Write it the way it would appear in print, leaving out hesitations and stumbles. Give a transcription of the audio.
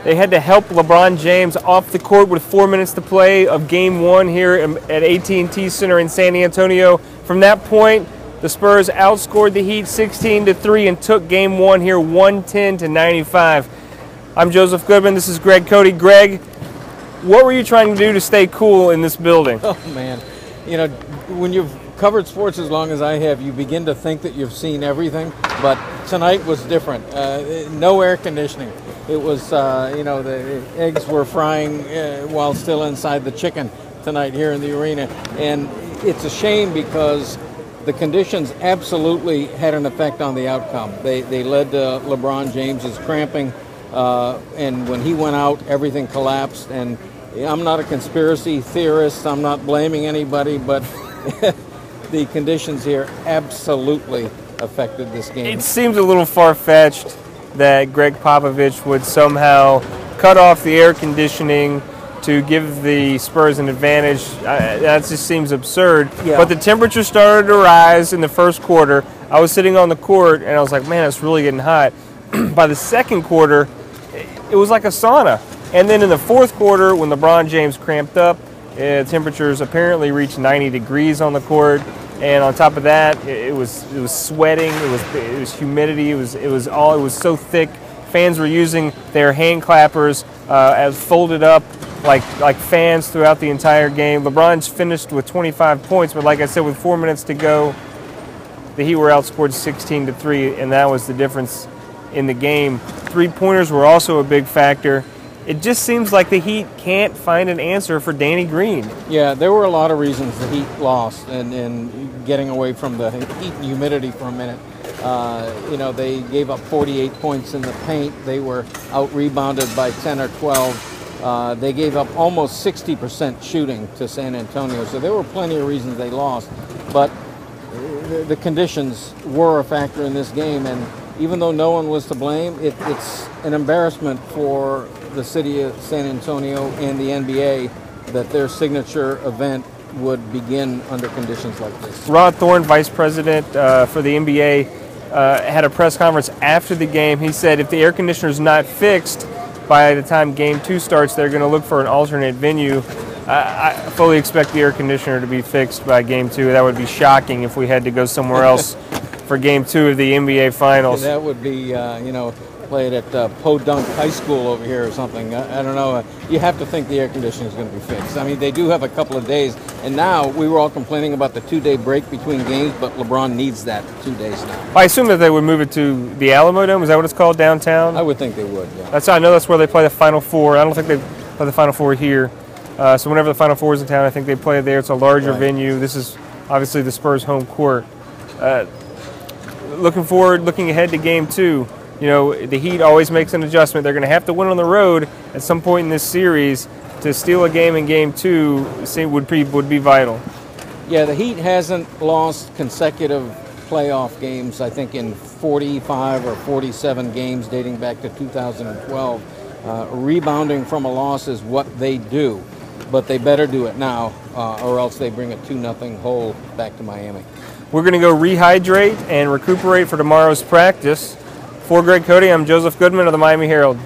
They had to help LeBron James off the court with 4 minutes to play of Game 1 here at AT&T Center in San Antonio. From that point, the Spurs outscored the Heat 16-3 and took Game 1 here 110-95. I'm Joseph Goodman. This is Greg Cote. Greg, what were you trying to do to stay cool in this building? Oh, man. You know, when you've covered sports as long as I have, you begin to think that you've seen everything. But tonight was different. No air conditioning. It was, the eggs were frying while still inside the chicken tonight here in the arena. And it's a shame because the conditions absolutely had an effect on the outcome. They led to LeBron James's cramping, and when he went out, everything collapsed. And I'm not a conspiracy theorist. I'm not blaming anybody, but the conditions here absolutely affected this game. It seems a little far-fetched that Greg Popovich would somehow cut off the air conditioning to give the Spurs an advantage. That just seems absurd. Yeah. But the temperature started to rise in the first quarter. I was sitting on the court, and I was like, man, it's really getting hot. By the second quarter, it was like a sauna. And then in the fourth quarter, when LeBron James cramped up, temperatures apparently reached 90 degrees on the court. And on top of that, it was sweating. It was humidity. It was so thick. Fans were using their hand clappers as folded up like fans throughout the entire game. LeBron's finished with 25 points, but like I said, with 4 minutes to go, the Heat were outscored 16-3, and that was the difference in the game. Three-pointers were also a big factor. It just seems like the Heat can't find an answer for Danny Green. Yeah, there were a lot of reasons the Heat lost, and getting away from the heat and humidity for a minute. They gave up 48 points in the paint. They were out-rebounded by 10 or 12. They gave up almost 60% shooting to San Antonio, so there were plenty of reasons they lost. But the conditions were a factor in this game, and even though no one was to blame, it's an embarrassment for the city of San Antonio and the NBA that their signature event would begin under conditions like this. Rod Thorne, vice president for the NBA, had a press conference after the game. He said if the air conditioner is not fixed by the time Game 2 starts, they're going to look for an alternate venue. I fully expect the air conditioner to be fixed by Game 2. That would be shocking if we had to go somewhere else for Game 2 of the NBA Finals. That would be, played at Podunk High School over here or something. I don't know. You have to think the air conditioning is going to be fixed. I mean, they do have a couple of days, and now we were all complaining about the 2-day break between games, but LeBron needs that 2 days now. I assume that they would move it to the Alamo Dome. Is that what it's called, downtown? I would think they would, yeah. I know that's where they play the Final Four. I don't think they play the Final Four here. So whenever the Final Four is in town, I think they play there. It's a larger venue. This is obviously the Spurs' home court. Looking ahead to Game 2. The Heat always makes an adjustment. They're going to have to win on the road at some point in this series. To steal a game in Game 2 would be vital. Yeah, the Heat hasn't lost consecutive playoff games, I think, in 45 or 47 games dating back to 2012. Rebounding from a loss is what they do, but they better do it now, or else they bring a 2-0 hole back to Miami. We're going to go rehydrate and recuperate for tomorrow's practice. For Greg Cote, I'm Joseph Goodman of the Miami Herald.